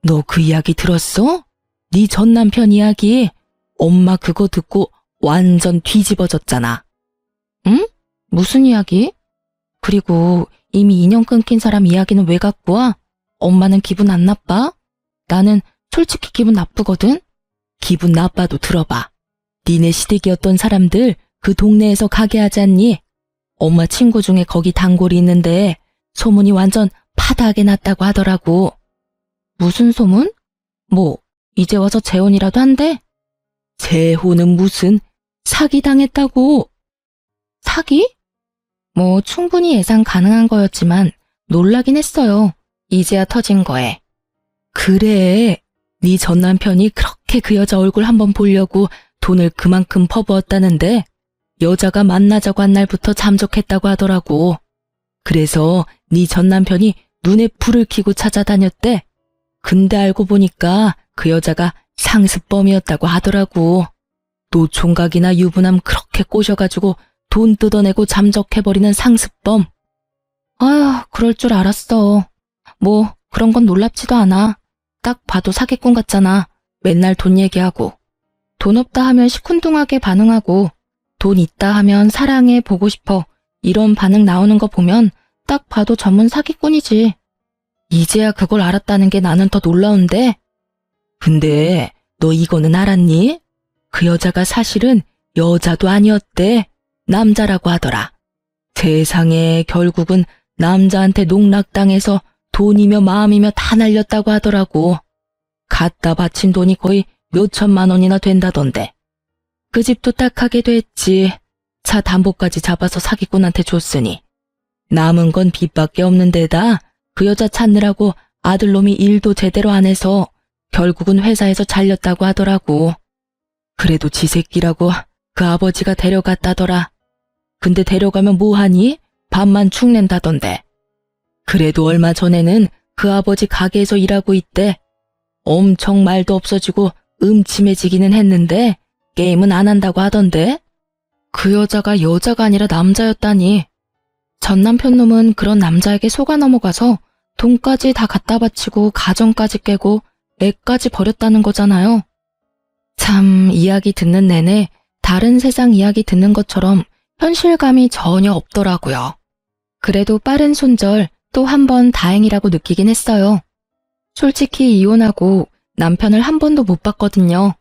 너 그 이야기 들었어? 네 전 남편 이야기. 엄마 그거 듣고 완전 뒤집어졌잖아. 응? 무슨 이야기? 그리고 이미 인연 끊긴 사람 이야기는 왜 갖고 와? 엄마는 기분 안 나빠? 나는 솔직히 기분 나쁘거든? 기분 나빠도 들어봐. 니네 시댁이었던 사람들 그 동네에서 가게 하지 않니? 엄마 친구 중에 거기 단골이 있는데 소문이 완전 파다하게 났다고 하더라고. 무슨 소문? 뭐 이제 와서 재혼이라도 한대? 재혼은 무슨, 사기당했다고. 사기? 뭐 충분히 예상 가능한 거였지만 놀라긴 했어요. 이제야 터진 거에. 그래, 네 전 남편이 그렇게 그 여자 얼굴 한번 보려고 돈을 그만큼 퍼부었다는데 여자가 만나자고 한 날부터 잠적했다고 하더라고. 그래서 네 전 남편이 눈에 불을 켜고 찾아다녔대. 근데 알고 보니까 그 여자가 상습범이었다고 하더라고. 노총각이나 유부남 그렇게 꼬셔가지고 돈 뜯어내고 잠적해버리는 상습범. 아휴, 그럴 줄 알았어. 뭐 그런 건 놀랍지도 않아. 딱 봐도 사기꾼 같잖아. 맨날 돈 얘기하고. 돈 없다 하면 시큰둥하게 반응하고, 돈 있다 하면 사랑해, 보고 싶어, 이런 반응 나오는 거 보면 딱 봐도 전문 사기꾼이지. 이제야 그걸 알았다는 게 나는 더 놀라운데. 근데 너 이거는 알았니? 그 여자가 사실은 여자도 아니었대. 남자라고 하더라. 세상에, 결국은 남자한테 농락당해서 돈이며 마음이며 다 날렸다고 하더라고. 갖다 바친 돈이 거의 몇천만 원이나 된다던데. 그 집도 딱 하게 됐지. 차 담보까지 잡아서 사기꾼한테 줬으니. 남은 건 빚밖에 없는 데다 그 여자 찾느라고 아들놈이 일도 제대로 안 해서 결국은 회사에서 잘렸다고 하더라고. 그래도 지 새끼라고 그 아버지가 데려갔다더라. 근데 데려가면 뭐하니? 밥만 축낸다던데. 그래도 얼마 전에는 그 아버지 가게에서 일하고 있대. 엄청 말도 없어지고 음침해지기는 했는데 게임은 안 한다고 하던데. 그 여자가 여자가 아니라 남자였다니. 전 남편 놈은 그런 남자에게 속아 넘어가서 돈까지 다 갖다 바치고 가정까지 깨고 애까지 버렸다는 거잖아요. 참, 이야기 듣는 내내 다른 세상 이야기 듣는 것처럼 현실감이 전혀 없더라고요. 그래도 빠른 손절 또 한 번 다행이라고 느끼긴 했어요. 솔직히 이혼하고 남편을 한 번도 못 봤거든요.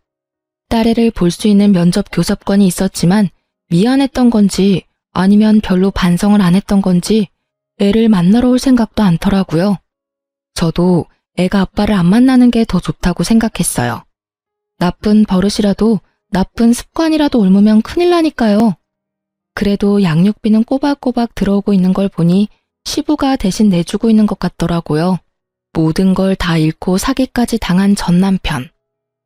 딸애를 볼 수 있는 면접 교섭권이 있었지만 미안했던 건지 아니면 별로 반성을 안 했던 건지 애를 만나러 올 생각도 않더라고요. 저도 애가 아빠를 안 만나는 게 더 좋다고 생각했어요. 나쁜 버릇이라도 나쁜 습관이라도 옮으면 큰일 나니까요. 그래도 양육비는 꼬박꼬박 들어오고 있는 걸 보니 시부가 대신 내주고 있는 것 같더라고요. 모든 걸 다 잃고 사기까지 당한 전 남편.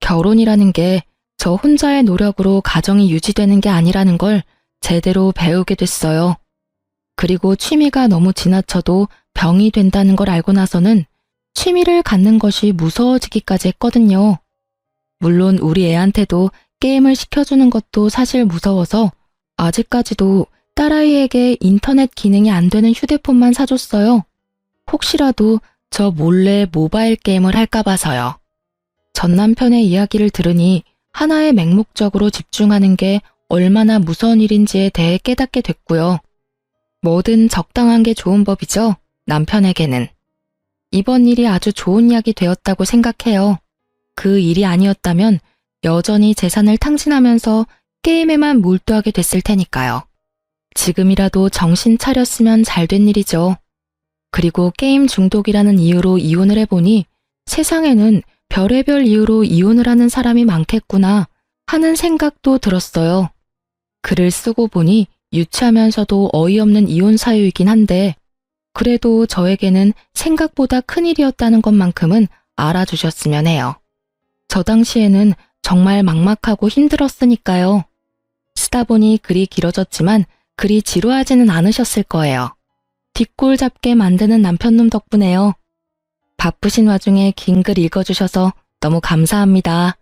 결혼이라는 게 저 혼자의 노력으로 가정이 유지되는 게 아니라는 걸 제대로 배우게 됐어요. 그리고 취미가 너무 지나쳐도 병이 된다는 걸 알고 나서는 취미를 갖는 것이 무서워지기까지 했거든요. 물론 우리 애한테도 게임을 시켜주는 것도 사실 무서워서 아직까지도 딸아이에게 인터넷 기능이 안 되는 휴대폰만 사줬어요. 혹시라도 저 몰래 모바일 게임을 할까 봐서요. 전 남편의 이야기를 들으니 하나의 맹목적으로 집중하는 게 얼마나 무서운 일인지에 대해 깨닫게 됐고요. 뭐든 적당한 게 좋은 법이죠, 남편에게는. 이번 일이 아주 좋은 약이 되었다고 생각해요. 그 일이 아니었다면 여전히 재산을 탕진하면서 게임에만 몰두하게 됐을 테니까요. 지금이라도 정신 차렸으면 잘 된 일이죠. 그리고 게임 중독이라는 이유로 이혼을 해보니 세상에는 별의별 이유로 이혼을 하는 사람이 많겠구나 하는 생각도 들었어요. 글을 쓰고 보니 유치하면서도 어이없는 이혼 사유이긴 한데 그래도 저에게는 생각보다 큰일이었다는 것만큼은 알아주셨으면 해요. 저 당시에는 정말 막막하고 힘들었으니까요. 쓰다 보니 글이 길어졌지만 글이 지루하지는 않으셨을 거예요. 뒷골 잡게 만드는 남편놈 덕분에요. 바쁘신 와중에 긴 글 읽어주셔서 너무 감사합니다.